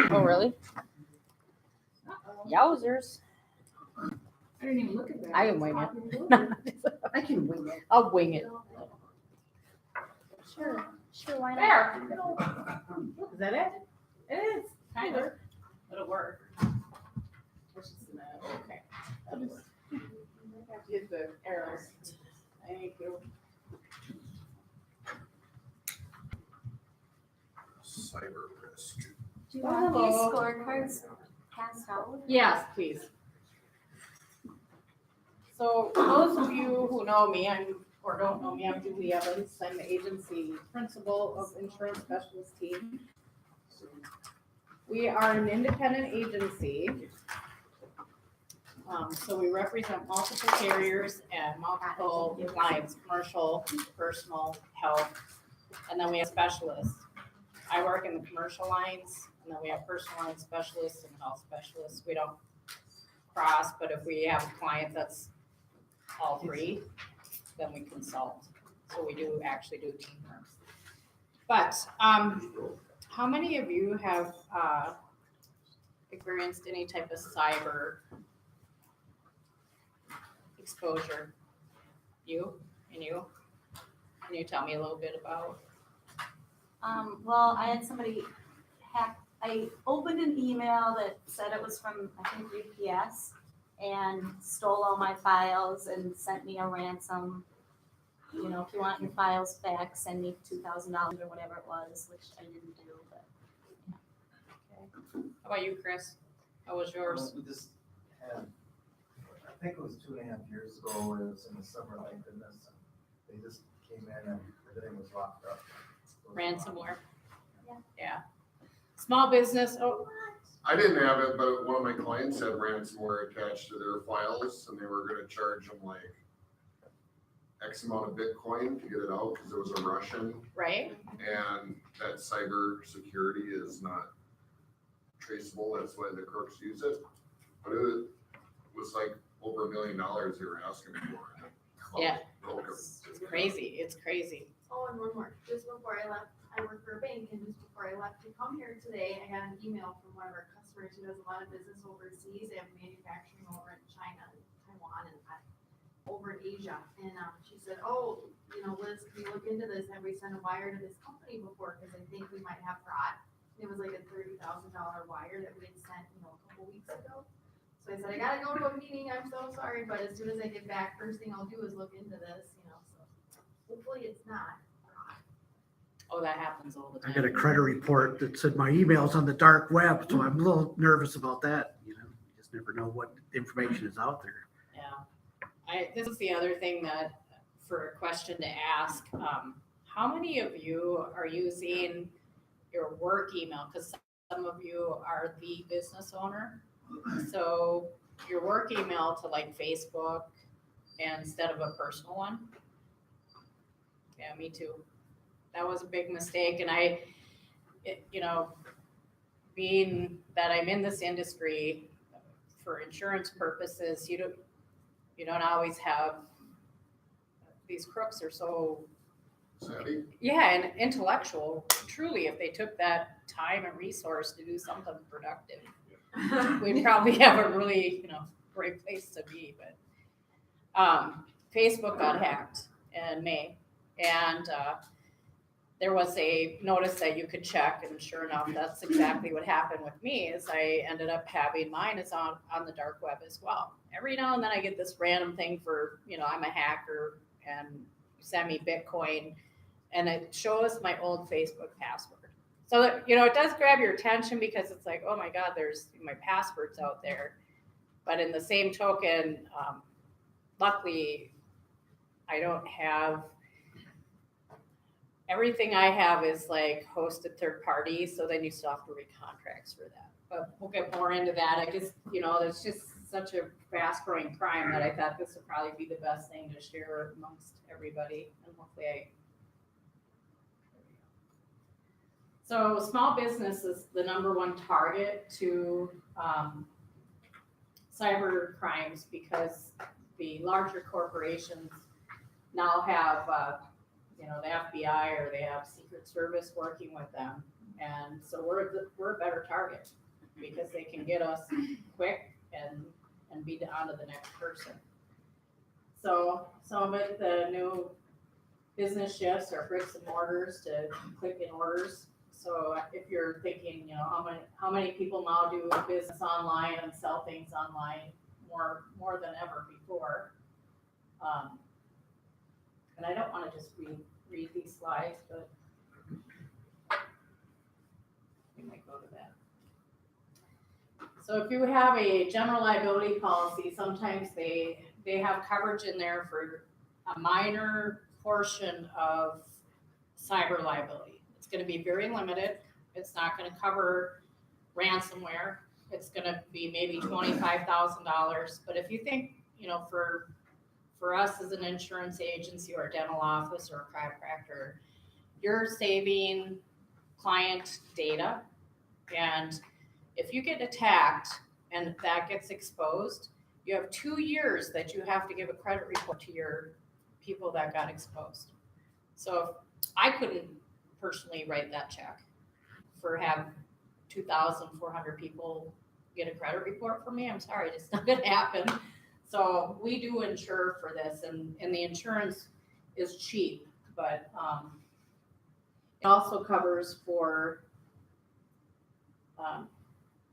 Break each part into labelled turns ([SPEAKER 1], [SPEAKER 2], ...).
[SPEAKER 1] Oh, really? Yowzers.
[SPEAKER 2] I didn't even look at that.
[SPEAKER 1] I can wing it.
[SPEAKER 2] I can wing it.
[SPEAKER 1] I'll wing it.
[SPEAKER 3] Sure, why not?
[SPEAKER 2] There. Is that it? It is, kind of. It'll work. Okay. I'll just get the arrows. Thank you.
[SPEAKER 4] Cyber risk.
[SPEAKER 3] Do you want these scorecards passed out?
[SPEAKER 1] Yes, please. So those of you who know me, or don't know me, I'm Julie Evans. I'm the agency principal of Insurance Specialist Team. We are an independent agency. So we represent multiple carriers and multiple lines, commercial, personal, health, and then we have specialists. I work in the commercial lines, and then we have personal line specialists and health specialists. We don't cross, but if we have a client that's all three, then we consult. So we do actually do teamwork. But how many of you have experienced any type of cyber exposure? You and you? Can you tell me a little bit about?
[SPEAKER 3] Well, I had somebody hack, I opened an email that said it was from, I think, UPS and stole all my files and sent me a ransom. You know, if you want your files back, send me $2,000 or whatever it was, which I didn't do, but.
[SPEAKER 1] How about you, Chris? How was yours?
[SPEAKER 5] We just had, I think it was 2.5 years ago, where it was in the summer, like goodness, they just came in and everything was locked up.
[SPEAKER 1] Ransomware.
[SPEAKER 3] Yeah.
[SPEAKER 1] Yeah. Small business, oh,
[SPEAKER 4] I didn't have it, but one of my clients had ransomware attached to their files, and they were gonna charge them like X amount of Bitcoin to get it out, because it was a Russian,
[SPEAKER 1] right?
[SPEAKER 4] and that cyber security is not traceable, that's why the crooks use it. But it was like over $1 million they were asking me for.
[SPEAKER 1] Yeah.
[SPEAKER 4] Broke 'em.
[SPEAKER 1] It's crazy. It's crazy.
[SPEAKER 6] Oh, and one more, just before I left, I work for a bank, and just before I left to come here today, I got an email from one of our customers who does a lot of business overseas. They have manufacturing over in China and Taiwan and over in Asia. And she said, oh, you know, Liz, can you look into this? Have we sent a wire to this company before? Because I think we might have fraud. It was like a $30,000 wire that we had sent, you know, a couple weeks ago. So I said, I gotta go to a meeting, I'm so sorry, but as soon as I get back, first thing I'll do is look into this, you know, so hopefully it's not.
[SPEAKER 1] Oh, that happens all the
[SPEAKER 7] I
[SPEAKER 1] time.
[SPEAKER 7] got a credit report that said my email's on the dark web, so I'm a little nervous about that, you know, you just never know what information is out there.
[SPEAKER 1] Yeah. This is the other thing that, for a question to ask, how many of you are using your work email? Because some of you are the business owner. So your work email to like Facebook instead of a personal one. Yeah, me too. That was a big mistake. And you know, being that I'm in this industry for insurance purposes, you don't always have, these crooks are so,
[SPEAKER 4] Savvy?
[SPEAKER 1] yeah, and intellectual. Truly, if they took that time and resource to do something productive, we'd probably have a really, great place to be. But Facebook got hacked in May, and there was a notice that you could check, and sure enough, that's exactly what happened with me. Is I ended up having mine is on the dark web as well. Every now and then I get this random thing for, I'm a hacker, and send me Bitcoin, and it shows my old Facebook password. So that, it does grab your attention, because it's like, oh my God, there's my passwords out there. But in the same token, luckily, I don't have, everything I have is like hosted third party, so then you still have to read contracts for that. But we'll get more into that. I just, there's just such a fast growing crime that I thought this would probably be the best thing to share amongst everybody, and hopefully So small business is the number one target to cyber crimes, because the larger corporations now have, the FBI or they have Secret Service working with them, And so we're a better target because they can get us quick and be on to the next person. So some of it, the new business shifts are bricks and mortars to click in orders. So if you're thinking, you know, how many people now do business online and sell things online more than ever before. And I don't wanna just read these slides, but we might go to that. So if you have a general liability policy, sometimes they have coverage in there for a minor portion of cyber liability. It's gonna be very limited. It's not gonna cover ransomware. It's gonna be maybe $25,000. But if you think, you know, for us as an insurance agency or a dental office or a chiropractor, you're saving client data. And if you get attacked and that gets exposed, you have 2 years that you have to give a credit report to your people that got exposed. So I couldn't personally write that check for have 2,400 people get a credit report from me. I'm sorry, it's not gonna happen. So we do insure for this, and the insurance is cheap, but it also covers for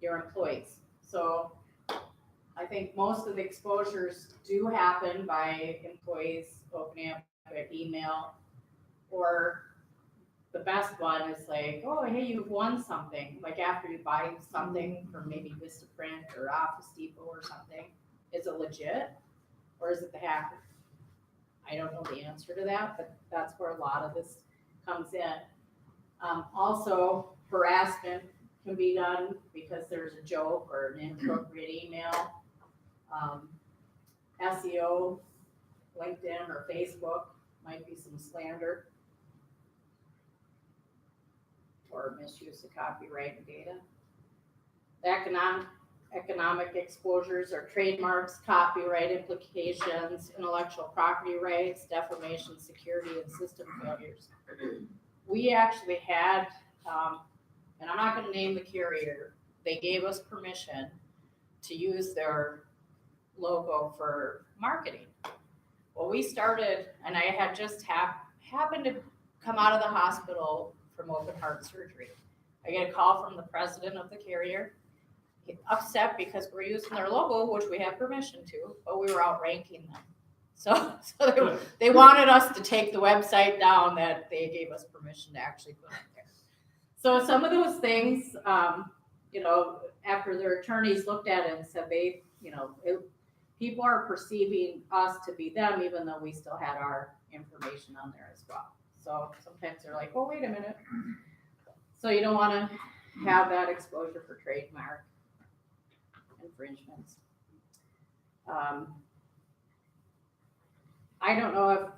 [SPEAKER 1] your employees. So I think most of the exposures do happen by employees opening up their email, or the best one is like, oh, hey, you've won something. Like after you buy something from maybe Vistaprint or Office Depot or something, is it legit or is it the hacker? I don't know the answer to that, but that's where a lot of this comes in. Also, harassment can be done because there's a joke or an inappropriate email. SEO, LinkedIn or Facebook might be some slander or misuse of copyright and data. The economic exposures are trademarks, copyright implications, intellectual property rights, defamation, security, and system failures. We actually had, and I'm not gonna name the carrier, they gave us permission to use their logo for marketing. Well, we started, and I had just happened to come out of the hospital from open heart surgery. I get a call from the president of the carrier, upset because we're using their logo, which we have permission to, but we were outranking them. So they wanted us to take the website down that they gave us permission to actually put up there. So some of those things, you know, after their attorneys looked at it and said they, you know, people are perceiving us to be them, even though we still had our information on there as well. So sometimes they're like, oh, wait a minute. So you don't want to have that exposure for trademark infringements. I don't know if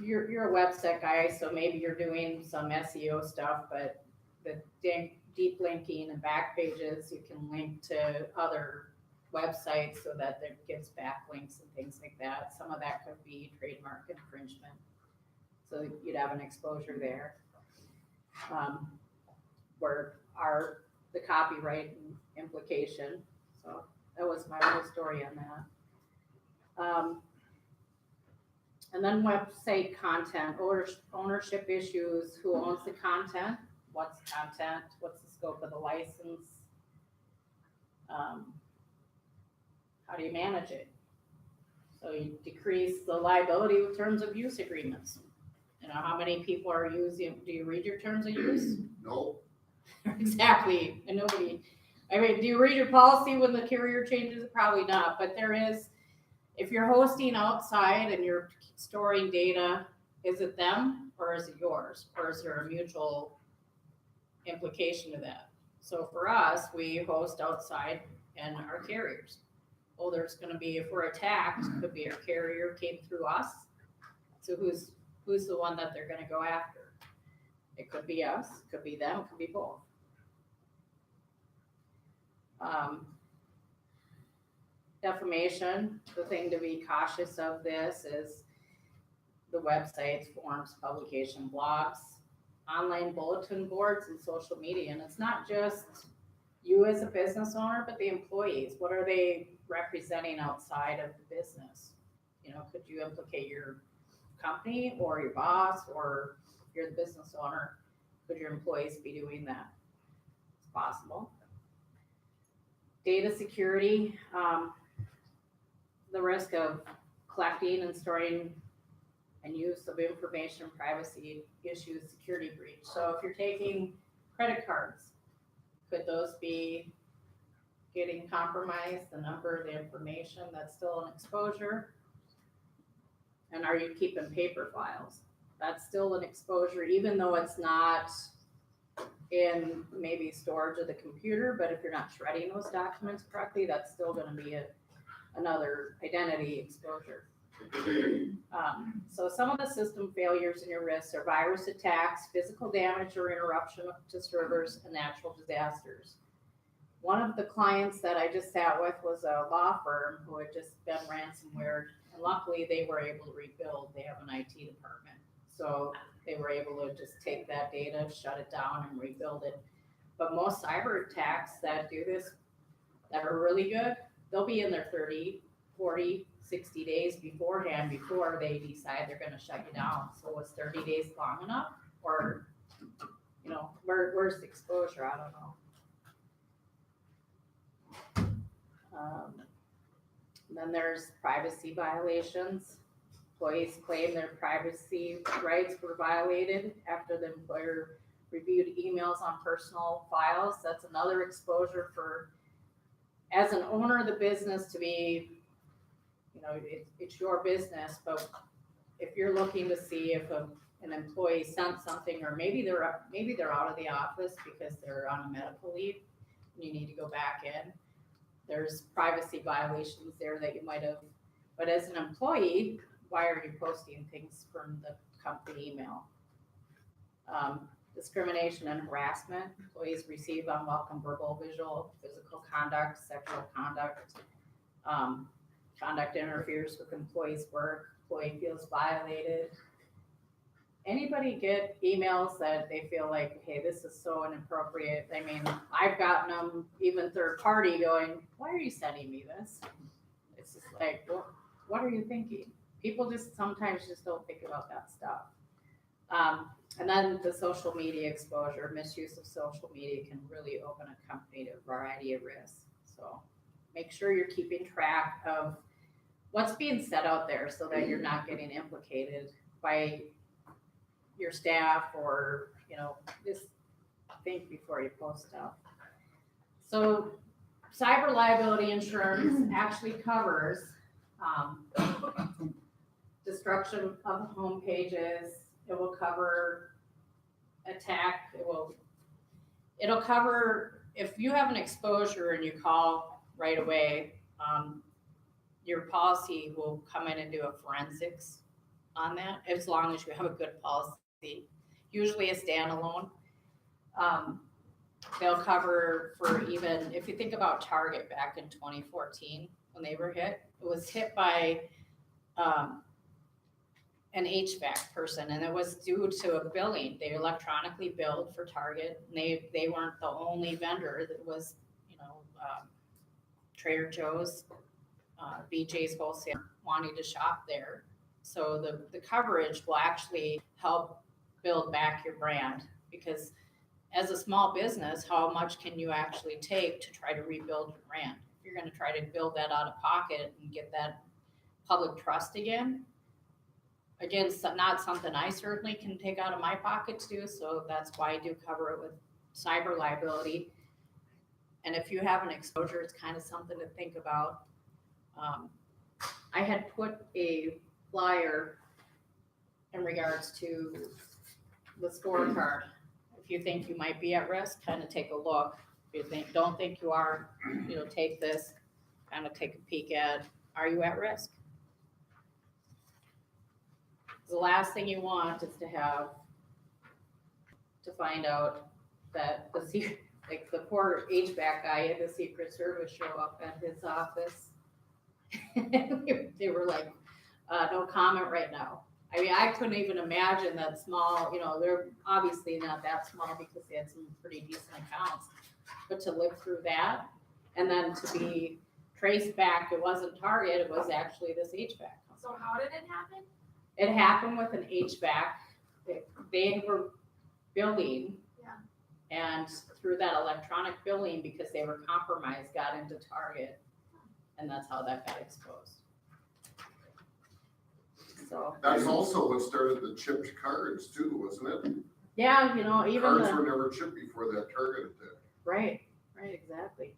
[SPEAKER 1] you're a website guy, so maybe you're doing some SEO stuff, but the deep linking and back pages, you can link to other websites so that it gives backlinks and things like that. Some of that could be trademark infringement. So you'd have an exposure there. Where are the copyright implication. So that was my little story on that. And then website content, ownership issues, who owns the content, what's content, what's the scope of the license, how do you manage it? So you decrease the liability with terms of use agreements. You know, how many people are using, do you read your terms of use?
[SPEAKER 4] No,
[SPEAKER 1] Exactly, and nobody, I mean, do you read your policy when the carrier changes? Probably not, but there is, if you're hosting outside and you're storing data, is it them or is it yours? Or is there a mutual implication to that? So for us, we host outside and our carriers. Well, there's gonna be, if we're attacked, could be our carrier came through us. So who's the one that they're gonna go after? It could be us, it could be them, it could be both. Defamation, the thing to be cautious of this is the websites, forums, publication, blogs. online bulletin boards and social media. And it's not just you as a business owner, but the employees. What are they representing outside of the business? You know, could you implicate your company or your boss, or if you're the business owner, could your employees be doing that? It's possible. Data security, the risk of collecting and storing and use of information, privacy issues, security breach. So if you're taking credit cards, could those be getting compromised, the number, the information, that's still an exposure? And are you keeping paper files? That's still an exposure, even though it's not in maybe storage of the computer, but if you're not shredding those documents correctly, that's still gonna be another identity exposure. So some of the system failures and your risks are virus attacks, physical damage or interruption to servers, and natural disasters. One of the clients that I just sat with was a law firm who had just been ransomware, and luckily they were able to rebuild. They have an IT department. So they were able to just take that data, shut it down, and rebuild it. But most cyber attacks that do this, that are really good, they'll be in their 30, 40, 60 days beforehand before they decide they're gonna shut you down. So was 30 days long enough? Or, you know, where's the exposure? I don't know. Then there's privacy violations. Employees claim their privacy rights were violated after the employer reviewed emails on personal files. That's another exposure for, as an owner of the business, to be, you know, it's your business, but if you're looking to see if an employee sent something, or maybe they're out of the office because they're on a medical leave, and you need to go back in, there's privacy violations there that you might have. But as an employee, why are you posting things from the company email? Discrimination and harassment. Employees receive unwelcome verbal, visual, physical conduct, sexual conduct. Conduct interferes with employees' work. Employee feels violated. Anybody get emails that they feel like, hey, this is so inappropriate? I mean, I've gotten them, even third party, going, why are you sending me this? It's just like, well, what are you thinking? People just sometimes just don't think about that stuff. And then the social media exposure, misuse of social media can really open a company to a variety of risks. So make sure you're keeping track of what's being said out there so that you're not getting implicated by your staff, or, you know, just think before you post stuff. So cyber liability insurance actually covers destruction of home pages. It will cover attack. It'll cover if you have an exposure and you call right away. Your policy will come in and do a forensics on that, as long as you have a good policy, usually a standalone. They'll cover for, even if you think about Target back in 2014 when they were hit, it was hit by an HVAC person, and it was due to a billing. They electronically billed for Target, and they weren't the only vendor that was, you know, Trader Joe's, BJ's Wholesale wanting to shop there. So the coverage will actually help build back your brand, because as a small business, how much can you actually take to try to rebuild your brand? If you're gonna try to build that out of pocket and get that public trust again, it's not something I certainly can take out of my pocket to do, so that's why I do cover it with cyber liability. And if you have an exposure, it's kind of something to think about. I had put a flyer in regards to the scorecard. If you think you might be at risk, kind of take a look. If you don't think you are, you know, take this, kind of take a peek at, are you at risk? The last thing you want is to find out that like the poor HVAC guy had the Secret Service show up at his office. They were like, no comment right now. I mean, I couldn't even imagine that small, you know, they're obviously not that small because they had some pretty decent accounts. But to live through that and then to be traced back, it wasn't Target, it was actually this HVAC company.
[SPEAKER 6] So how did it happen?
[SPEAKER 1] It happened with an HVAC. They were billing.
[SPEAKER 6] Yeah.
[SPEAKER 1] And through that electronic billing, because they were compromised, got into Target. And that's how that got exposed. So,
[SPEAKER 4] That's also what started the chipped cards too, wasn't it?
[SPEAKER 1] yeah, you know, even
[SPEAKER 4] Cards
[SPEAKER 1] the,
[SPEAKER 4] were never chipped before that Target attack.
[SPEAKER 1] right, exactly.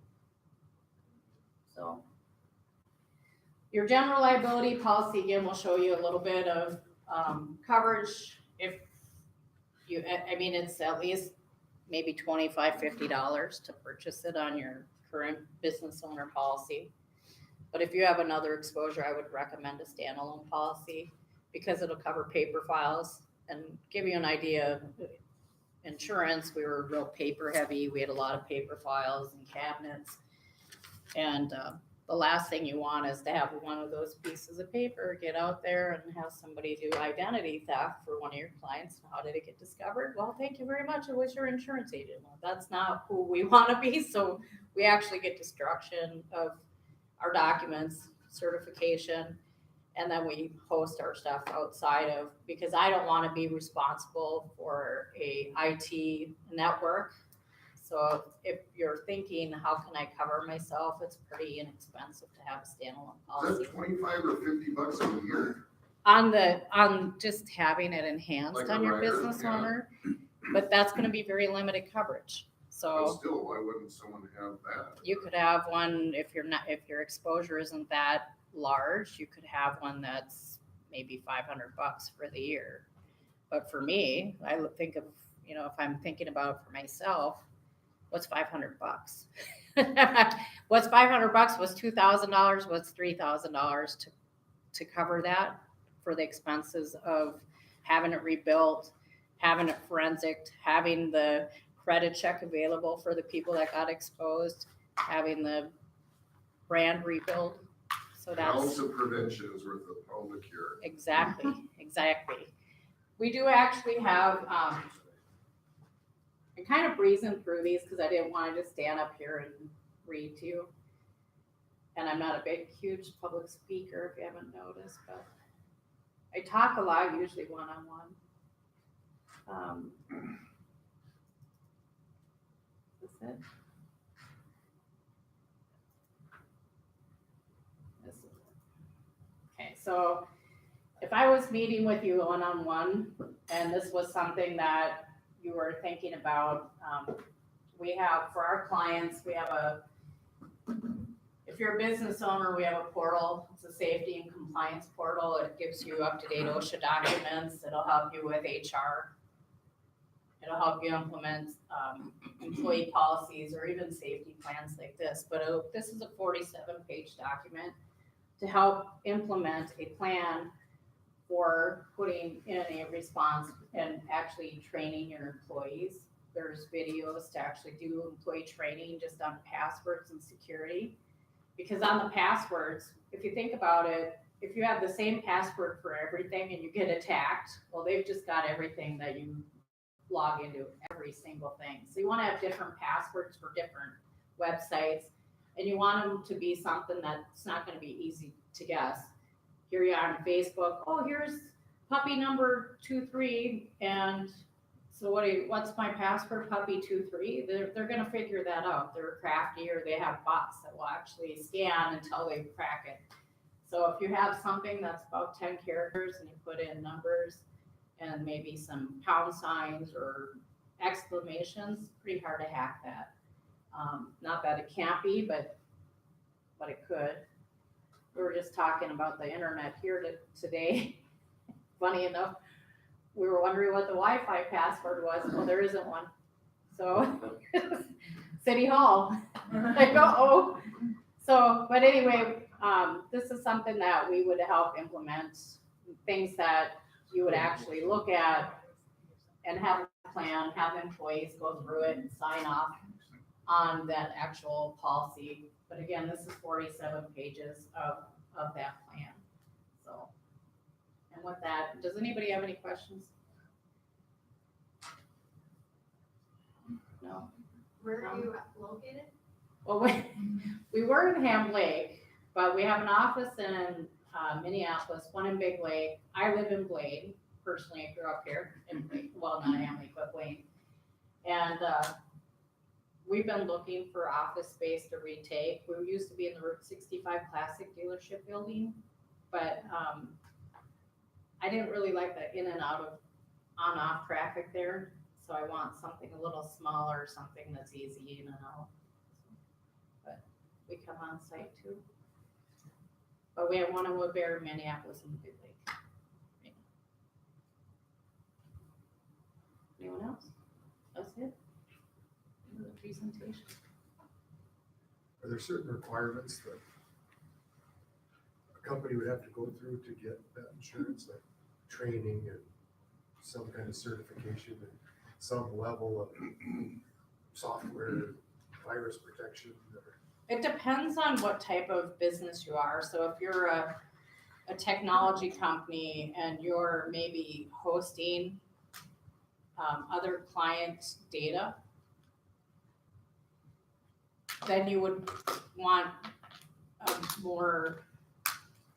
[SPEAKER 1] So. Your general liability policy, again, will show you a little bit of, coverage. If you, I mean, it's at least maybe $25, $50 to purchase it on your current business owner policy. But if you have another exposure, I would recommend a standalone policy because it'll cover paper files and give you an idea of insurance. We were real paper heavy. We had a lot of paper files and cabinets. And the last thing you want is to have one of those pieces of paper get out there and have somebody do identity theft for one of your clients. How did it get discovered? Well, thank you very much. It was your insurance agent. Well, that's not who we want to be. So we actually get destruction of our documents, certification, and then we host our stuff outside of, because I don't want to be responsible for a IT network. So if you're thinking, how can I cover myself? It's pretty inexpensive to have a standalone
[SPEAKER 4] Is
[SPEAKER 1] policy.
[SPEAKER 4] that 25 or 50 bucks a year?
[SPEAKER 1] On just having it enhanced
[SPEAKER 4] Like a
[SPEAKER 1] on your
[SPEAKER 4] rider,
[SPEAKER 1] business
[SPEAKER 4] yeah.
[SPEAKER 1] owner, but that's gonna be very limited coverage.
[SPEAKER 4] But
[SPEAKER 1] So
[SPEAKER 4] still, why wouldn't someone have that?
[SPEAKER 1] you could have one, if if your exposure isn't that large, you could have one that's maybe $500 for the year. But for me, I would think of, you know, if I'm thinking about it for myself, what's $500? What's $500? What's $2,000? What's $3,000 to cover that for the expenses of having it rebuilt, having it forensic, having the credit check available for the people that got exposed, having the brand rebuild. So
[SPEAKER 4] An
[SPEAKER 1] that's
[SPEAKER 4] ounce of prevention is worth a pound of cure.
[SPEAKER 1] exactly. We do actually have, I'm kind of breezing through these because I didn't want to just stand up here and read to you. And I'm not a big, huge public speaker, if you haven't noticed, but I talk a lot, usually one-on-one. Is it? This is it. Okay, so if I was meeting with you one-on-one, and this was something that you were thinking about, we have, for our clients, we have if you're a business owner, we have a portal. It's a safety and compliance portal. It gives you up-to-date OSHA documents. It'll help you with HR. It'll help you implement employee policies or even safety plans like this. But this is a 47-page document to help implement a plan for putting in a response and actually training your employees. There's videos to actually do employee training just on passwords and security. Because on the passwords, if you think about it, if you have the same password for everything and you get attacked, well, they've just got everything that you log into, every single thing. So you want to have different passwords for different websites, and you want them to be something that's not going to be easy to guess. Here you are on Facebook. Oh, here's puppy number 23, and so what's my password? Puppy 23. They're going to figure that out. They're crafty, or they have bots that will actually scan until they crack it. So if you have something that's about 10 characters and you put in numbers and maybe some pound signs or exclamations, pretty hard to hack that. Not that it can't be, but it could. We were just talking about the internet here today. Funny enough, we were wondering what the Wi-Fi password was. Well, there isn't one. So, City Hall. Like, uh-oh. So, but anyway, this is something that we would help implement, things that you would actually look at and have a plan, have employees go through it and sign off on that actual policy. But again, this is 47 pages of that plan. So, And with that, does anybody have any questions? No?
[SPEAKER 6] Where are you located?
[SPEAKER 1] Well, we were in Ham Lake, but we have an office in Minneapolis, one in Big Lake. I live in Blaine. Personally, I grew up here in Blaine, well, not Ham Lake, but Blaine. And we've been looking for office space to retake. We used to be in the Route 65 Classic dealership building, but I didn't really like the in and out of on-off traffic there. So I want something a little smaller, something that's easy in and out. But we come on site too. But we have one in Woodbury, Minneapolis, and Big Lake. Anyone else? That's it? End of the presentation.
[SPEAKER 8] Are there certain requirements that a company would have to go through to get that insurance, like training and some kind of certification and some level of software, virus protection? Or
[SPEAKER 1] It depends on what type of business you are. So if you're a technology company and you're maybe hosting other clients' data, then you would want a more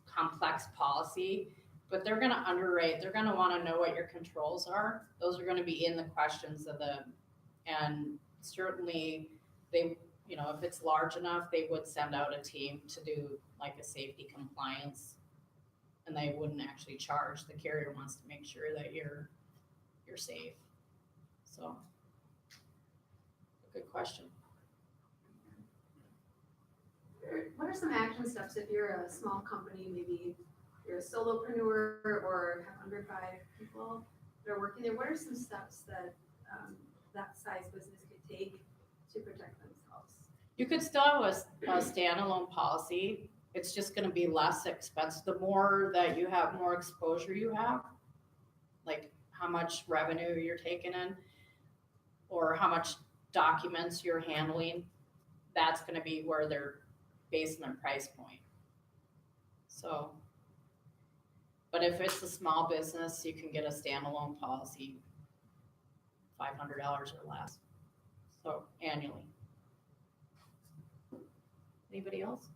[SPEAKER 1] complex policy. But they're gonna underwrite, they're gonna wanna know what your controls are. Those are gonna be in the questions of and certainly they, you know, if it's large enough, they would send out a team to do like a safety compliance. And they wouldn't actually charge. The carrier wants to make sure that you're safe. So, good question.
[SPEAKER 6] What are some action steps if you're a small company, maybe you're a solopreneur or have under 5 people that are working there? What are some steps that that size business could take to protect themselves?
[SPEAKER 1] You could still have a standalone policy. It's just gonna be less expensive. The more that you have, more exposure you have, like how much revenue you're taking in or how much documents you're handling, that's gonna be where they're basing their price point. So, but if it's a small business, you can get a standalone policy, $500 or less, so annually. Anybody else?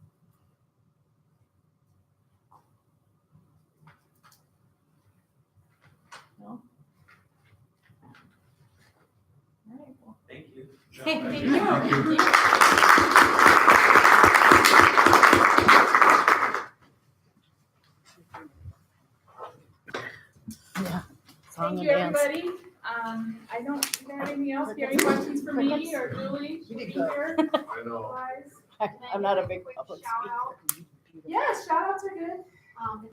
[SPEAKER 1] No? All right, well.
[SPEAKER 9] Thank you.
[SPEAKER 1] Thank you.
[SPEAKER 2] Thank you, everybody. I don't think I have anything else. Do you have any questions for me or Julie? She'll be here.
[SPEAKER 4] I know.
[SPEAKER 1] I'm not a big
[SPEAKER 6] Quick
[SPEAKER 1] public
[SPEAKER 6] shout out.
[SPEAKER 2] Yes, shout outs are good.